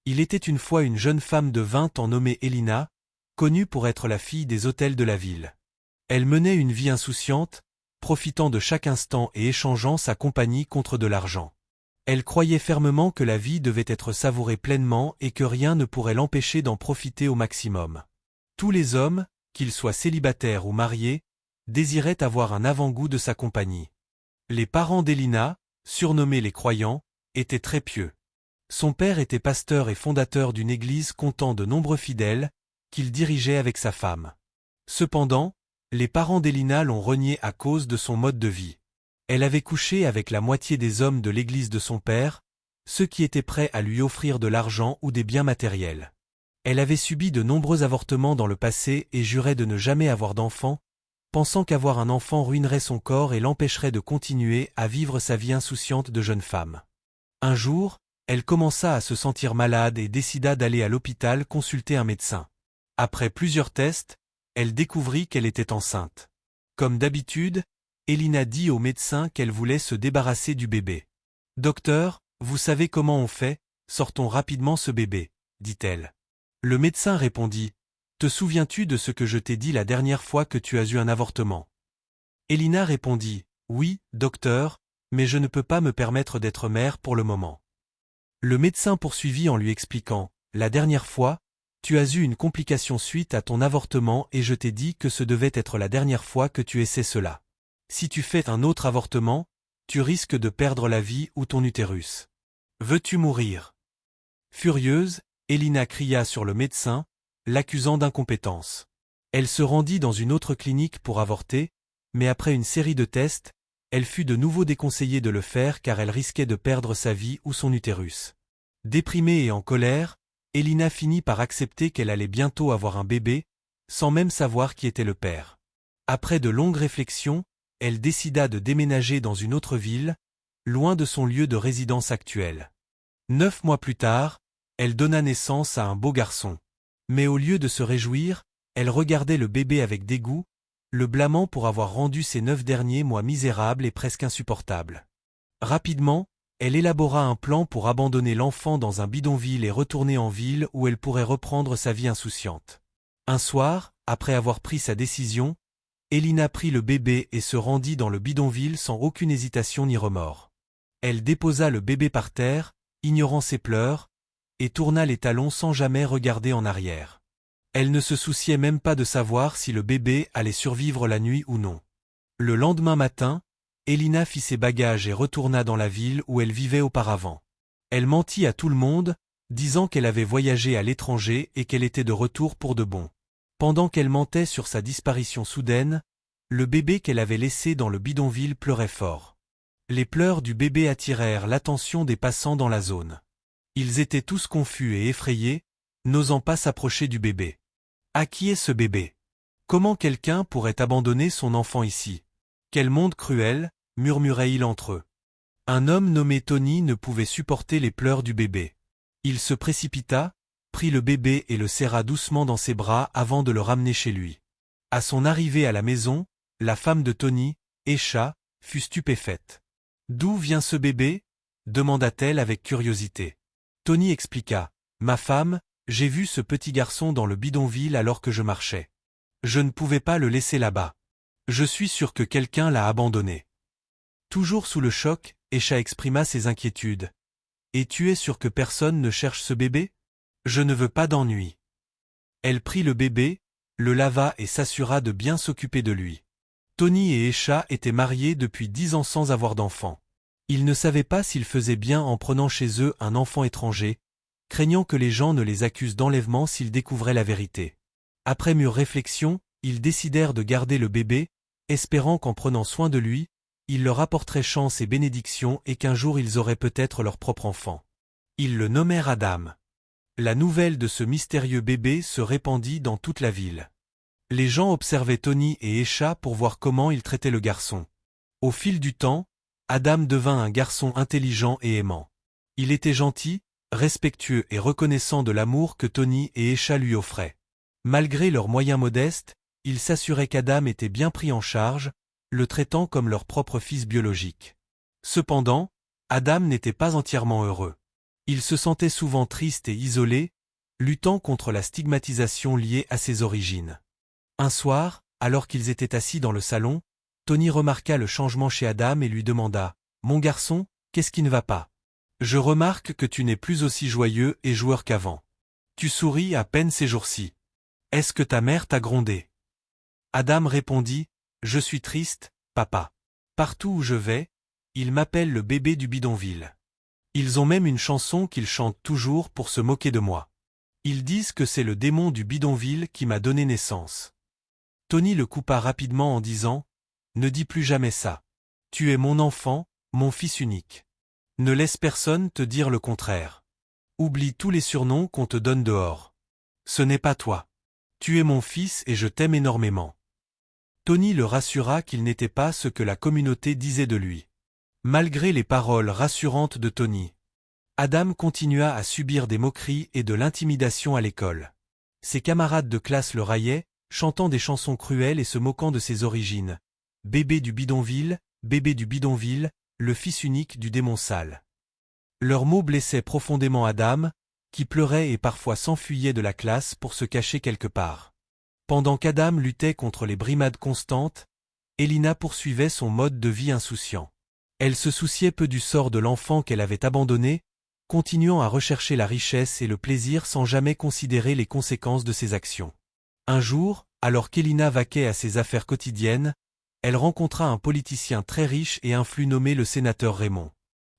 Il était une fois une jeune femme de 20 ans nommée Elina, connue pour être la fille des hôtels de la ville. Elle menait une vie insouciante, profitant de chaque instant et échangeant sa compagnie contre de l'argent. Elle croyait fermement que la vie devait être savourée pleinement et que rien ne pourrait l'empêcher d'en profiter au maximum. Tous les hommes, qu'ils soient célibataires ou mariés, désiraient avoir un avant-goût de sa compagnie. Les parents d'Elina, surnommés les croyants, étaient très pieux. Son père était pasteur et fondateur d'une église comptant de nombreux fidèles, qu'il dirigeait avec sa femme. Cependant, les parents d'Elina l'ont renié à cause de son mode de vie. Elle avait couché avec la moitié des hommes de l'église de son père, ceux qui étaient prêts à lui offrir de l'argent ou des biens matériels. Elle avait subi de nombreux avortements dans le passé et jurait de ne jamais avoir d'enfant, pensant qu'avoir un enfant ruinerait son corps et l'empêcherait de continuer à vivre sa vie insouciante de jeune femme. Un jour, elle commença à se sentir malade et décida d'aller à l'hôpital consulter un médecin. Après plusieurs tests, elle découvrit qu'elle était enceinte. Comme d'habitude, Elina dit au médecin qu'elle voulait se débarrasser du bébé. « Docteur, vous savez comment on fait, sortons rapidement ce bébé, » dit-elle. Le médecin répondit « Te souviens-tu de ce que je t'ai dit la dernière fois que tu as eu un avortement ?» Elina répondit « Oui, docteur, mais je ne peux pas me permettre d'être mère pour le moment. » Le médecin poursuivit en lui expliquant « La dernière fois, tu as eu une complication suite à ton avortement et je t'ai dit que ce devait être la dernière fois que tu essaies cela. Si tu fais un autre avortement, tu risques de perdre la vie ou ton utérus. Veux-tu mourir ?» Furieuse, Elina cria sur le médecin, l'accusant d'incompétence. Elle se rendit dans une autre clinique pour avorter, mais après une série de tests, elle fut de nouveau déconseillée de le faire car elle risquait de perdre sa vie ou son utérus. Déprimée et en colère, Elina finit par accepter qu'elle allait bientôt avoir un bébé, sans même savoir qui était le père. Après de longues réflexions, elle décida de déménager dans une autre ville, loin de son lieu de résidence actuel. 9 mois plus tard, elle donna naissance à un beau garçon. Mais au lieu de se réjouir, elle regardait le bébé avec dégoût, le blâmant pour avoir rendu ces 9 derniers mois misérables et presque insupportables. Rapidement, elle élabora un plan pour abandonner l'enfant dans un bidonville et retourner en ville où elle pourrait reprendre sa vie insouciante. Un soir, après avoir pris sa décision, Elina prit le bébé et se rendit dans le bidonville sans aucune hésitation ni remords. Elle déposa le bébé par terre, ignorant ses pleurs, et tourna les talons sans jamais regarder en arrière. Elle ne se souciait même pas de savoir si le bébé allait survivre la nuit ou non. Le lendemain matin, Elina fit ses bagages et retourna dans la ville où elle vivait auparavant. Elle mentit à tout le monde, disant qu'elle avait voyagé à l'étranger et qu'elle était de retour pour de bon. Pendant qu'elle mentait sur sa disparition soudaine, le bébé qu'elle avait laissé dans le bidonville pleurait fort. Les pleurs du bébé attirèrent l'attention des passants dans la zone. Ils étaient tous confus et effrayés, n'osant pas s'approcher du bébé. « À qui est ce bébé ? Comment quelqu'un pourrait abandonner son enfant ici ? Quel monde cruel !» murmuraient-ils entre eux. Un homme nommé Tony ne pouvait supporter les pleurs du bébé. Il se précipita, prit le bébé et le serra doucement dans ses bras avant de le ramener chez lui. À son arrivée à la maison, la femme de Tony, Esha, fut stupéfaite. « D'où vient ce bébé ?» demanda-t-elle avec curiosité. Tony expliqua. « Ma femme, j'ai vu ce petit garçon dans le bidonville alors que je marchais. Je ne pouvais pas le laisser là-bas. Je suis sûr que quelqu'un l'a abandonné. » Toujours sous le choc, Esha exprima ses inquiétudes. « Et tu es sûr que personne ne cherche ce bébé ? Je ne veux pas d'ennui. » Elle prit le bébé, le lava et s'assura de bien s'occuper de lui. Tony et Esha étaient mariés depuis 10 ans sans avoir d'enfant. Ils ne savaient pas s'ils faisaient bien en prenant chez eux un enfant étranger, craignant que les gens ne les accusent d'enlèvement s'ils découvraient la vérité. Après mûre réflexion, ils décidèrent de garder le bébé, espérant qu'en prenant soin de lui, il leur apporterait chance et bénédiction et qu'un jour ils auraient peut-être leur propre enfant. Ils le nommèrent Adam. La nouvelle de ce mystérieux bébé se répandit dans toute la ville. Les gens observaient Tony et Esha pour voir comment ils traitaient le garçon. Au fil du temps, Adam devint un garçon intelligent et aimant. Il était gentil, respectueux et reconnaissant de l'amour que Tony et Esha lui offraient. Malgré leurs moyens modestes, ils s'assuraient qu'Adam était bien pris en charge, le traitant comme leur propre fils biologique. Cependant, Adam n'était pas entièrement heureux. Il se sentait souvent triste et isolé, luttant contre la stigmatisation liée à ses origines. Un soir, alors qu'ils étaient assis dans le salon, Tony remarqua le changement chez Adam et lui demanda « Mon garçon, qu'est-ce qui ne va pas? Je remarque que tu n'es plus aussi joyeux et joueur qu'avant. Tu souris à peine ces jours-ci. Est-ce que ta mère t'a grondé ?» Adam répondit « Je suis triste, papa. Partout où je vais, ils m'appellent le bébé du bidonville. Ils ont même une chanson qu'ils chantent toujours pour se moquer de moi. Ils disent que c'est le démon du bidonville qui m'a donné naissance. » Tony le coupa rapidement en disant « Ne dis plus jamais ça. Tu es mon enfant, mon fils unique. Ne laisse personne te dire le contraire. Oublie tous les surnoms qu'on te donne dehors. Ce n'est pas toi. Tu es mon fils et je t'aime énormément. » Tony le rassura qu'il n'était pas ce que la communauté disait de lui. Malgré les paroles rassurantes de Tony, Adam continua à subir des moqueries et de l'intimidation à l'école. Ses camarades de classe le raillaient, chantant des chansons cruelles et se moquant de ses origines. Bébé du bidonville, le fils unique du démon sale. Leurs mots blessaient profondément Adam, qui pleurait et parfois s'enfuyait de la classe pour se cacher quelque part. Pendant qu'Adam luttait contre les brimades constantes, Elina poursuivait son mode de vie insouciant. Elle se souciait peu du sort de l'enfant qu'elle avait abandonné, continuant à rechercher la richesse et le plaisir sans jamais considérer les conséquences de ses actions. Un jour, alors qu'Elina vaquait à ses affaires quotidiennes, elle rencontra un politicien très riche et influent nommé le sénateur Raymond.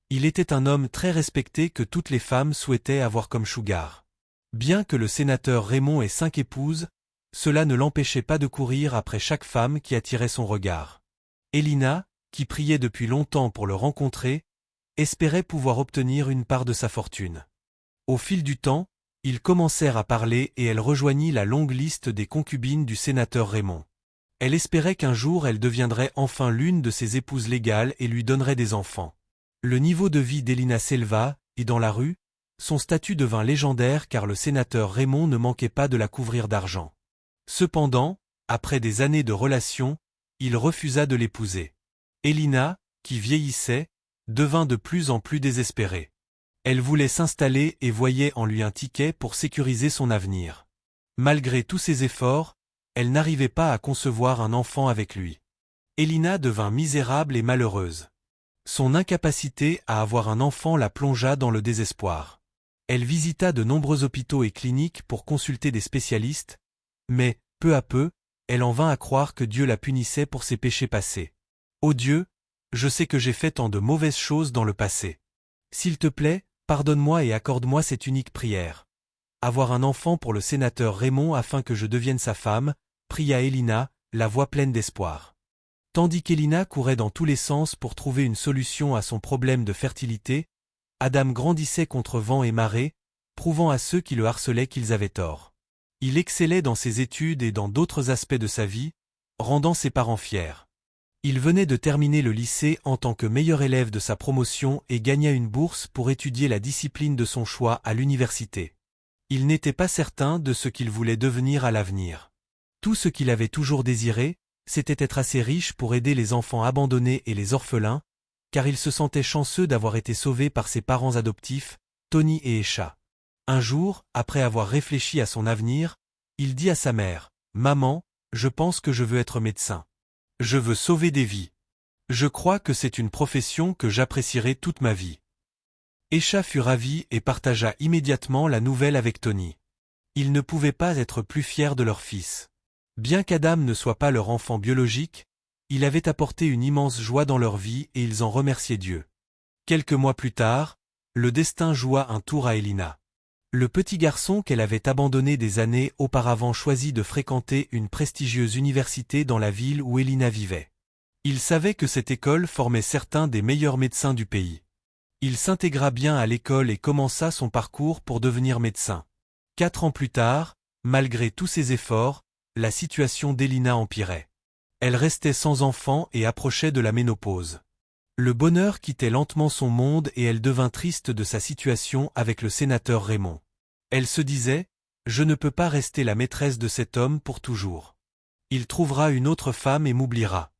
Il était un homme très respecté que toutes les femmes souhaitaient avoir comme sugar. Bien que le sénateur Raymond ait 5 épouses, cela ne l'empêchait pas de courir après chaque femme qui attirait son regard. Elina, qui priait depuis longtemps pour le rencontrer, espérait pouvoir obtenir une part de sa fortune. Au fil du temps, ils commencèrent à parler et elle rejoignit la longue liste des concubines du sénateur Raymond. Elle espérait qu'un jour elle deviendrait enfin l'une de ses épouses légales et lui donnerait des enfants. Le niveau de vie d'Elina s'éleva, et dans la rue, son statut devint légendaire car le sénateur Raymond ne manquait pas de la couvrir d'argent. Cependant, après des années de relations, il refusa de l'épouser. Elina, qui vieillissait, devint de plus en plus désespérée. Elle voulait s'installer et voyait en lui un ticket pour sécuriser son avenir. Malgré tous ses efforts, elle n'arrivait pas à concevoir un enfant avec lui. Elina devint misérable et malheureuse. Son incapacité à avoir un enfant la plongea dans le désespoir. Elle visita de nombreux hôpitaux et cliniques pour consulter des spécialistes, mais, peu à peu, elle en vint à croire que Dieu la punissait pour ses péchés passés. « Ô Dieu, je sais que j'ai fait tant de mauvaises choses dans le passé. S'il te plaît, pardonne-moi et accorde-moi cette unique prière. Avoir un enfant pour le sénateur Raymond afin que je devienne sa femme, » pria Elina, la voix pleine d'espoir. Tandis qu'Elina courait dans tous les sens pour trouver une solution à son problème de fertilité, Adam grandissait contre vent et marée, prouvant à ceux qui le harcelaient qu'ils avaient tort. Il excellait dans ses études et dans d'autres aspects de sa vie, rendant ses parents fiers. Il venait de terminer le lycée en tant que meilleur élève de sa promotion et gagna une bourse pour étudier la discipline de son choix à l'université. Il n'était pas certain de ce qu'il voulait devenir à l'avenir. Tout ce qu'il avait toujours désiré, c'était être assez riche pour aider les enfants abandonnés et les orphelins, car il se sentait chanceux d'avoir été sauvé par ses parents adoptifs, Tony et Esha. Un jour, après avoir réfléchi à son avenir, il dit à sa mère « Maman, je pense que je veux être médecin. Je veux sauver des vies. Je crois que c'est une profession que j'apprécierai toute ma vie. » Esha fut ravi et partagea immédiatement la nouvelle avec Tony. Ils ne pouvaient pas être plus fiers de leur fils. Bien qu'Adam ne soit pas leur enfant biologique, il avait apporté une immense joie dans leur vie et ils en remerciaient Dieu. Quelques mois plus tard, le destin joua un tour à Elina. Le petit garçon qu'elle avait abandonné des années auparavant choisit de fréquenter une prestigieuse université dans la ville où Elina vivait. Il savait que cette école formait certains des meilleurs médecins du pays. Il s'intégra bien à l'école et commença son parcours pour devenir médecin. 4 ans plus tard, malgré tous ses efforts, la situation d'Elina empirait. Elle restait sans enfant et approchait de la ménopause. Le bonheur quittait lentement son monde et elle devint triste de sa situation avec le sénateur Raymond. Elle se disait « Je ne peux pas rester la maîtresse de cet homme pour toujours. Il trouvera une autre femme et m'oubliera.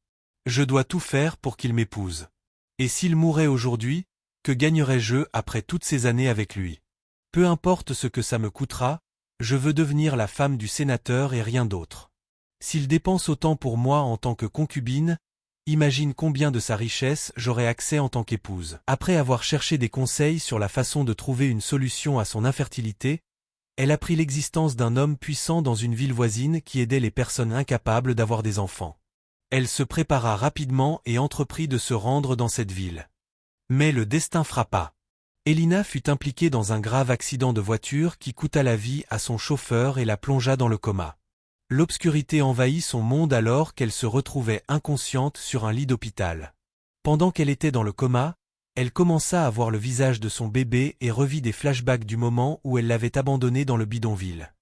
Je dois tout faire pour qu'il m'épouse. Et s'il mourait aujourd'hui, Que gagnerais-je après toutes ces années avec lui? Peu importe ce que ça me coûtera, je veux devenir la femme du sénateur et rien d'autre. S'il dépense autant pour moi en tant que concubine, imagine combien de sa richesse j'aurai accès en tant qu'épouse. Après avoir cherché des conseils sur la façon de trouver une solution à son infertilité, elle apprit l'existence d'un homme puissant dans une ville voisine qui aidait les personnes incapables d'avoir des enfants. Elle se prépara rapidement et entreprit de se rendre dans cette ville. Mais le destin frappa. Elina fut impliquée dans un grave accident de voiture qui coûta la vie à son chauffeur et la plongea dans le coma. L'obscurité envahit son monde alors qu'elle se retrouvait inconsciente sur un lit d'hôpital. Pendant qu'elle était dans le coma, elle commença à voir le visage de son bébé et revit des flashbacks du moment où elle l'avait abandonné dans le bidonville.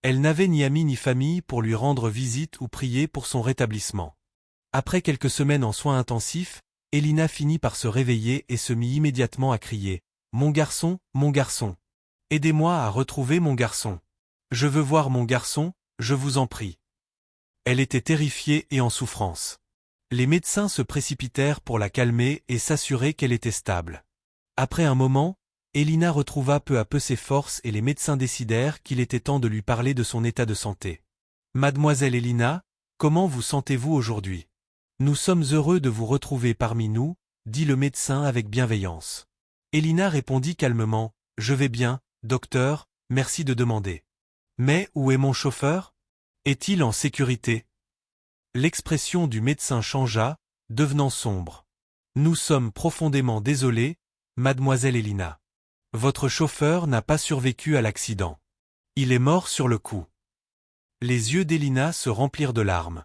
Elle n'avait ni amis ni famille pour lui rendre visite ou prier pour son rétablissement. Après quelques semaines en soins intensifs, Elina finit par se réveiller et se mit immédiatement à crier « Mon garçon, aidez-moi à retrouver mon garçon. Je veux voir mon garçon, je vous en prie. » Elle était terrifiée et en souffrance. Les médecins se précipitèrent pour la calmer et s'assurer qu'elle était stable. Après un moment, Elina retrouva peu à peu ses forces et les médecins décidèrent qu'il était temps de lui parler de son état de santé. « Mademoiselle Elina, comment vous sentez-vous aujourd'hui? Nous sommes heureux de vous retrouver parmi nous, » dit le médecin avec bienveillance. Elina répondit calmement, « Je vais bien, docteur, merci de demander. Mais où est mon chauffeur? Est-il en sécurité? » L'expression du médecin changea, devenant sombre. « Nous sommes profondément désolés, mademoiselle Elina. Votre chauffeur n'a pas survécu à l'accident. Il est mort sur le coup. » Les yeux d'Elina se remplirent de larmes.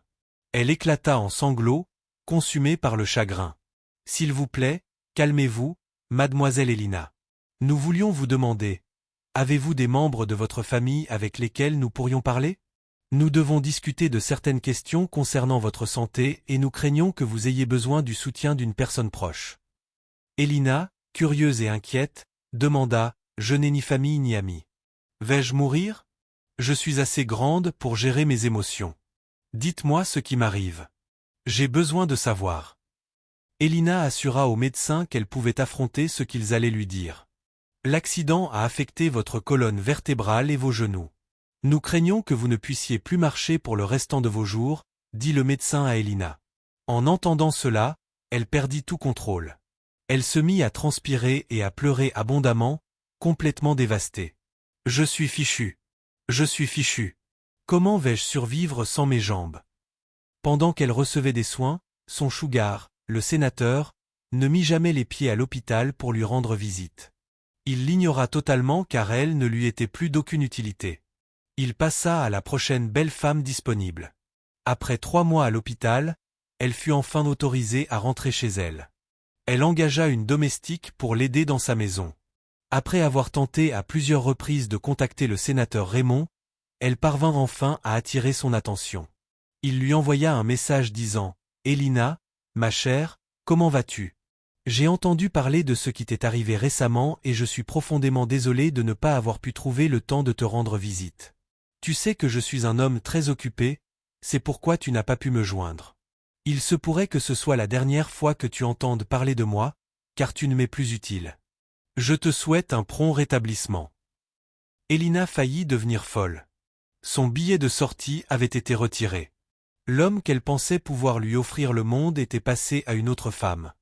Elle éclata en sanglots, consumée par le chagrin. « S'il vous plaît, calmez-vous, mademoiselle Elina. Nous voulions vous demander, avez-vous des membres de votre famille avec lesquels nous pourrions parler? Nous devons discuter de certaines questions concernant votre santé et nous craignons que vous ayez besoin du soutien d'une personne proche. » Elina, curieuse et inquiète, demanda, « Je n'ai ni famille ni amis. Vais-je mourir? Je suis assez grande pour gérer mes émotions. Dites-moi ce qui m'arrive. J'ai besoin de savoir. » Elina assura au médecin qu'elle pouvait affronter ce qu'ils allaient lui dire. « L'accident a affecté votre colonne vertébrale et vos genoux. Nous craignons que vous ne puissiez plus marcher pour le restant de vos jours, » dit le médecin à Elina. En entendant cela, elle perdit tout contrôle. Elle se mit à transpirer et à pleurer abondamment, complètement dévastée. « Je suis fichue. Je suis fichue. Comment vais-je survivre sans mes jambes? » Pendant qu'elle recevait des soins, son sugar, le sénateur, ne mit jamais les pieds à l'hôpital pour lui rendre visite. Il l'ignora totalement car elle ne lui était plus d'aucune utilité. Il passa à la prochaine belle femme disponible. Après 3 mois à l'hôpital, elle fut enfin autorisée à rentrer chez elle. Elle engagea une domestique pour l'aider dans sa maison. Après avoir tenté à plusieurs reprises de contacter le sénateur Raymond, elle parvint enfin à attirer son attention. Il lui envoya un message disant « Elina, ma chère, comment vas-tu? J'ai entendu parler de ce qui t'est arrivé récemment et je suis profondément désolé de ne pas avoir pu trouver le temps de te rendre visite. Tu sais que je suis un homme très occupé, c'est pourquoi tu n'as pas pu me joindre. Il se pourrait que ce soit la dernière fois que tu entendes parler de moi, car tu ne m'es plus utile. Je te souhaite un prompt rétablissement. » Elina faillit devenir folle. Son billet de sortie avait été retiré. L'homme qu'elle pensait pouvoir lui offrir le monde était passé à une autre femme.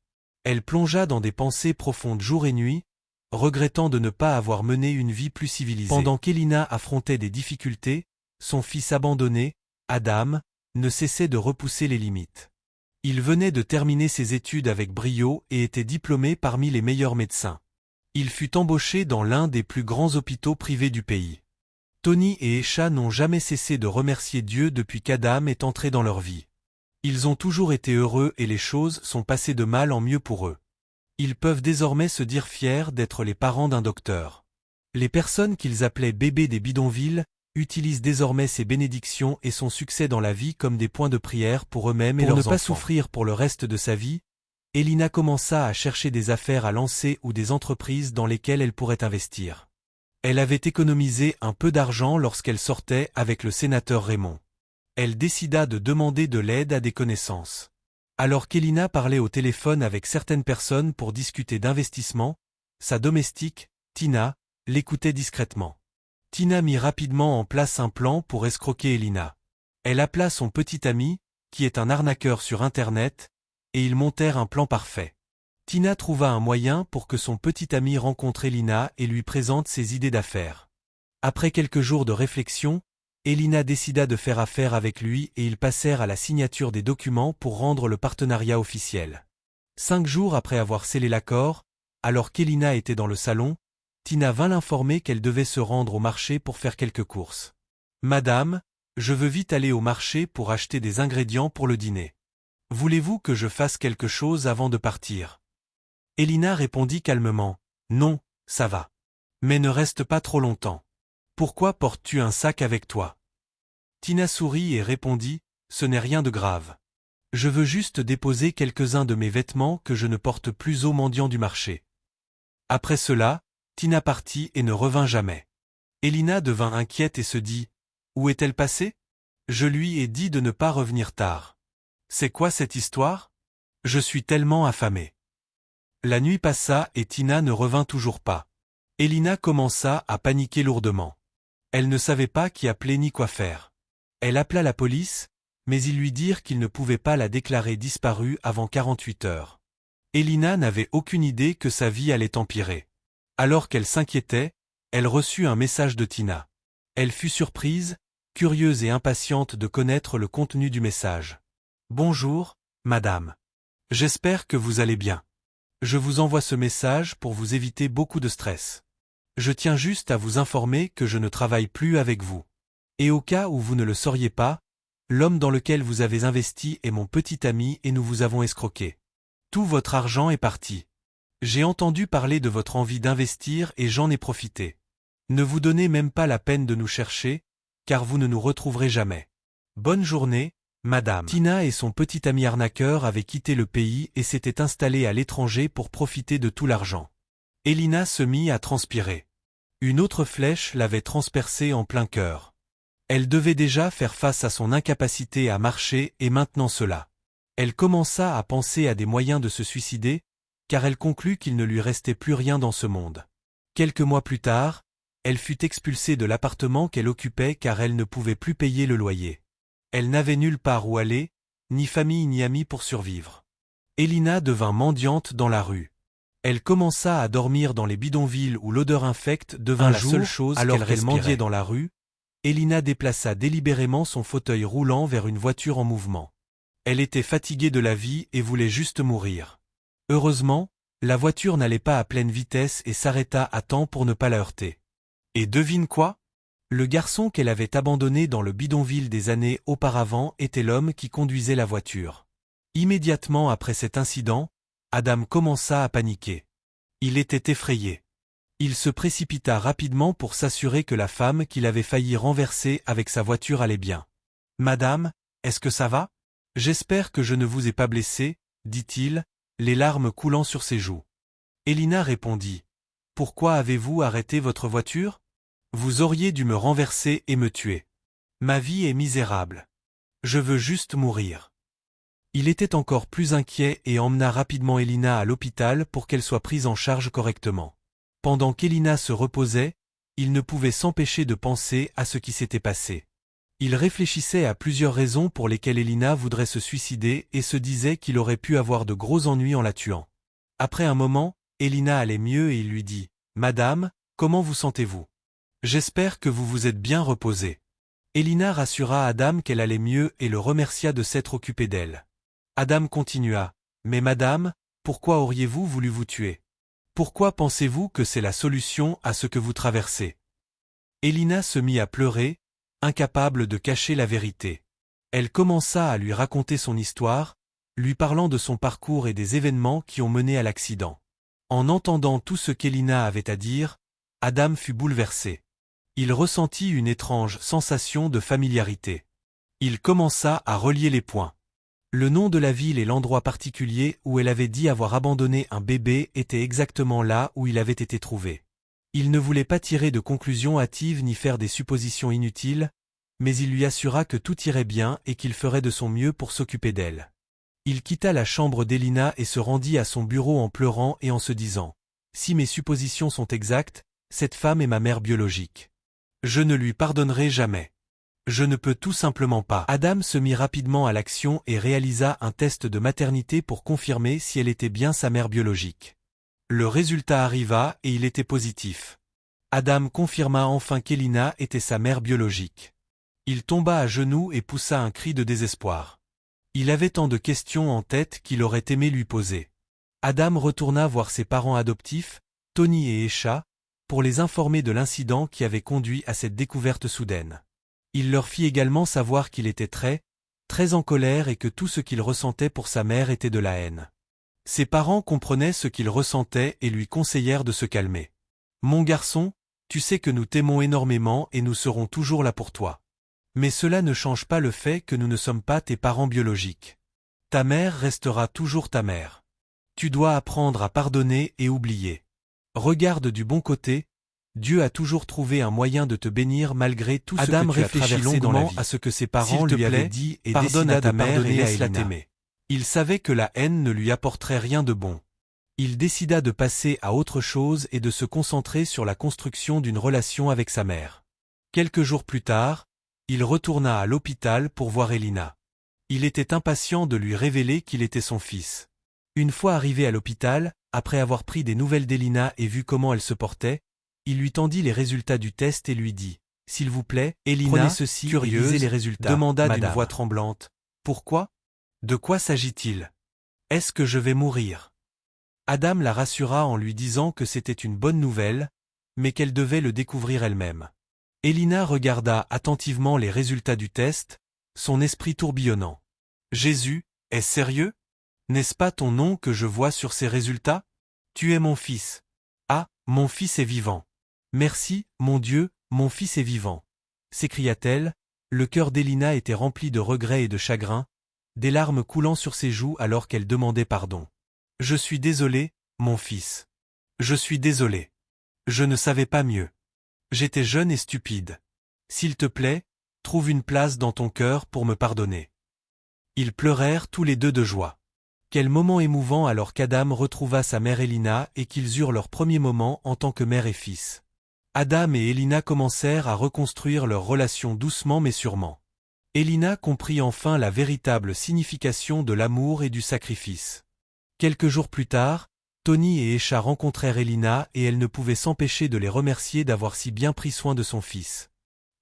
Elle plongea dans des pensées profondes jour et nuit, regrettant de ne pas avoir mené une vie plus civilisée. Pendant qu'Elina affrontait des difficultés, son fils abandonné, Adam, ne cessait de repousser les limites. Il venait de terminer ses études avec brio et était diplômé parmi les meilleurs médecins. Il fut embauché dans l'un des plus grands hôpitaux privés du pays. Tony et Esha n'ont jamais cessé de remercier Dieu depuis qu'Adam est entré dans leur vie. Ils ont toujours été heureux et les choses sont passées de mal en mieux pour eux. Ils peuvent désormais se dire fiers d'être les parents d'un docteur. Les personnes qu'ils appelaient bébés des bidonvilles utilisent désormais ces bénédictions et son succès dans la vie comme des points de prière pour eux-mêmes et leurs enfants. Pour ne pas souffrir pour le reste de sa vie, Elina commença à chercher des affaires à lancer ou des entreprises dans lesquelles elle pourrait investir. Elle avait économisé un peu d'argent lorsqu'elle sortait avec le sénateur Raymond. Elle décida de demander de l'aide à des connaissances. Alors qu'Elina parlait au téléphone avec certaines personnes pour discuter d'investissement, sa domestique, Tina, l'écoutait discrètement. Tina mit rapidement en place un plan pour escroquer Elina. Elle appela son petit ami, qui est un arnaqueur sur Internet, et ils montèrent un plan parfait. Tina trouva un moyen pour que son petit ami rencontre Elina et lui présente ses idées d'affaires. Après quelques jours de réflexion, Elina décida de faire affaire avec lui et ils passèrent à la signature des documents pour rendre le partenariat officiel. 5 jours après avoir scellé l'accord, alors qu'Elina était dans le salon, Tina vint l'informer qu'elle devait se rendre au marché pour faire quelques courses. « Madame, je veux vite aller au marché pour acheter des ingrédients pour le dîner. Voulez-vous que je fasse quelque chose avant de partir ?» Elina répondit calmement. « Non, ça va. Mais ne reste pas trop longtemps. Pourquoi portes-tu un sac avec toi ?» Tina sourit et répondit « Ce n'est rien de grave. Je veux juste déposer quelques-uns de mes vêtements que je ne porte plus aux mendiants du marché. » Après cela, Tina partit et ne revint jamais. Elina devint inquiète et se dit « Où est-elle passée ? Je lui ai dit de ne pas revenir tard. C'est quoi cette histoire ? Je suis tellement affamée. » La nuit passa et Tina ne revint toujours pas. Elina commença à paniquer lourdement. Elle ne savait pas qui appeler ni quoi faire. Elle appela la police, mais ils lui dirent qu'ils ne pouvaient pas la déclarer disparue avant 48 heures. Elina n'avait aucune idée que sa vie allait empirer. Alors qu'elle s'inquiétait, elle reçut un message de Tina. Elle fut surprise, curieuse et impatiente de connaître le contenu du message. « Bonjour, madame. J'espère que vous allez bien. Je vous envoie ce message pour vous éviter beaucoup de stress. Je tiens juste à vous informer que je ne travaille plus avec vous. Et au cas où vous ne le sauriez pas, l'homme dans lequel vous avez investi est mon petit ami et nous vous avons escroqué. Tout votre argent est parti. J'ai entendu parler de votre envie d'investir et j'en ai profité. Ne vous donnez même pas la peine de nous chercher, car vous ne nous retrouverez jamais. Bonne journée, madame. » Tina et son petit ami arnaqueur avaient quitté le pays et s'étaient installés à l'étranger pour profiter de tout l'argent. Elina se mit à transpirer. Une autre flèche l'avait transpercée en plein cœur. Elle devait déjà faire face à son incapacité à marcher et maintenant cela. Elle commença à penser à des moyens de se suicider, car elle conclut qu'il ne lui restait plus rien dans ce monde. Quelques mois plus tard, elle fut expulsée de l'appartement qu'elle occupait car elle ne pouvait plus payer le loyer. Elle n'avait nulle part où aller, ni famille ni amis pour survivre. Elina devint mendiante dans la rue. Elle commença à dormir dans les bidonvilles où l'odeur infecte devint la seule chose qu'elle mendiait dans la rue. Elina déplaça délibérément son fauteuil roulant vers une voiture en mouvement. Elle était fatiguée de la vie et voulait juste mourir. Heureusement, la voiture n'allait pas à pleine vitesse et s'arrêta à temps pour ne pas la heurter. Et devine quoi ? Le garçon qu'elle avait abandonné dans le bidonville des années auparavant était l'homme qui conduisait la voiture. Immédiatement après cet incident, Adam commença à paniquer. Il était effrayé. Il se précipita rapidement pour s'assurer que la femme qu'il avait failli renverser avec sa voiture allait bien. « Madame, est-ce que ça va ? J'espère que je ne vous ai pas blessé, dit-il, les larmes coulant sur ses joues. Elina répondit. « Pourquoi avez-vous arrêté votre voiture ? Vous auriez dû me renverser et me tuer. Ma vie est misérable. Je veux juste mourir. » Il était encore plus inquiet et emmena rapidement Elina à l'hôpital pour qu'elle soit prise en charge correctement. Pendant qu'Elina se reposait, il ne pouvait s'empêcher de penser à ce qui s'était passé. Il réfléchissait à plusieurs raisons pour lesquelles Elina voudrait se suicider et se disait qu'il aurait pu avoir de gros ennuis en la tuant. Après un moment, Elina allait mieux et il lui dit « Madame, comment vous sentez-vous ? J'espère que vous vous êtes bien reposée. » Elina rassura Adam qu'elle allait mieux et le remercia de s'être occupé d'elle. Adam continua « Mais madame, pourquoi auriez-vous voulu vous tuer ? Pourquoi pensez-vous que c'est la solution à ce que vous traversez ?» Elina se mit à pleurer, incapable de cacher la vérité. Elle commença à lui raconter son histoire, lui parlant de son parcours et des événements qui ont mené à l'accident. En entendant tout ce qu'Elina avait à dire, Adam fut bouleversé. Il ressentit une étrange sensation de familiarité. Il commença à relier les points. Le nom de la ville et l'endroit particulier où elle avait dit avoir abandonné un bébé étaient exactement là où il avait été trouvé. Il ne voulait pas tirer de conclusions hâtives ni faire des suppositions inutiles, mais il lui assura que tout irait bien et qu'il ferait de son mieux pour s'occuper d'elle. Il quitta la chambre d'Elina et se rendit à son bureau en pleurant et en se disant « Si mes suppositions sont exactes, cette femme est ma mère biologique. Je ne lui pardonnerai jamais. Je ne peux tout simplement pas. » Adam se mit rapidement à l'action et réalisa un test de maternité pour confirmer si elle était bien sa mère biologique. Le résultat arriva et il était positif. Adam confirma enfin qu'Elina était sa mère biologique. Il tomba à genoux et poussa un cri de désespoir. Il avait tant de questions en tête qu'il aurait aimé lui poser. Adam retourna voir ses parents adoptifs, Tony et Esha, pour les informer de l'incident qui avait conduit à cette découverte soudaine. Il leur fit également savoir qu'il était très en colère et que tout ce qu'il ressentait pour sa mère était de la haine. Ses parents comprenaient ce qu'il ressentait et lui conseillèrent de se calmer. « Mon garçon, tu sais que nous t'aimons énormément et nous serons toujours là pour toi. Mais cela ne change pas le fait que nous ne sommes pas tes parents biologiques. Ta mère restera toujours ta mère. Tu dois apprendre à pardonner et oublier. Regarde du bon côté, Dieu a toujours trouvé un moyen de te bénir malgré tout ce que tu as traversé dans la vie. À ce que ses parents lui avaient dit et pardonne à ta mère et laisse-la t'aimer. Il savait que la haine ne lui apporterait rien de bon. Il décida de passer à autre chose et de se concentrer sur la construction d'une relation avec sa mère. Quelques jours plus tard, il retourna à l'hôpital pour voir Elina. Il était impatient de lui révéler qu'il était son fils. Une fois arrivé à l'hôpital, après avoir pris des nouvelles d'Elina et vu comment elle se portait, il lui tendit les résultats du test et lui dit « S'il vous plaît, Elina, prenez ceci curieuse, et lisez les résultats. » demanda d'une voix tremblante. « Pourquoi ? De quoi s'agit-il ? Est-ce que je vais mourir ?» Adam la rassura en lui disant que c'était une bonne nouvelle, mais qu'elle devait le découvrir elle-même. Elina regarda attentivement les résultats du test, son esprit tourbillonnant. « Jésus, est-ce sérieux ? N'est-ce pas ton nom que je vois sur ces résultats ? Tu es mon fils. Ah, mon fils est vivant. Merci, mon Dieu, mon fils est vivant. » s'écria-t-elle. Le cœur d'Elina était rempli de regrets et de chagrin, des larmes coulant sur ses joues alors qu'elle demandait pardon. « Je suis désolée, mon fils. Je suis désolée. Je ne savais pas mieux. J'étais jeune et stupide. S'il te plaît, trouve une place dans ton cœur pour me pardonner. » Ils pleurèrent tous les deux de joie. Quel moment émouvant alors qu'Adam retrouva sa mère Elina et qu'ils eurent leur premier moment en tant que mère et fils. Adam et Elina commencèrent à reconstruire leur relation doucement mais sûrement. Elina comprit enfin la véritable signification de l'amour et du sacrifice. Quelques jours plus tard, Tony et Esha rencontrèrent Elina et elle ne pouvait s'empêcher de les remercier d'avoir si bien pris soin de son fils.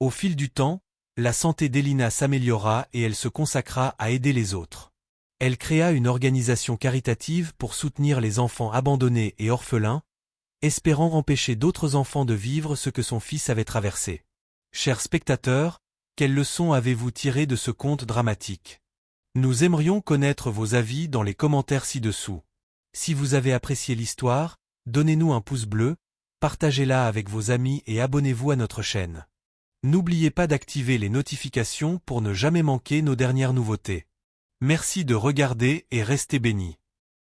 Au fil du temps, la santé d'Elina s'améliora et elle se consacra à aider les autres. Elle créa une organisation caritative pour soutenir les enfants abandonnés et orphelins, espérant empêcher d'autres enfants de vivre ce que son fils avait traversé. Chers spectateurs, quelles leçons avez-vous tirées de ce conte dramatique ? Nous aimerions connaître vos avis dans les commentaires ci-dessous. Si vous avez apprécié l'histoire, donnez-nous un pouce bleu, partagez-la avec vos amis et abonnez-vous à notre chaîne. N'oubliez pas d'activer les notifications pour ne jamais manquer nos dernières nouveautés. Merci de regarder et restez bénis.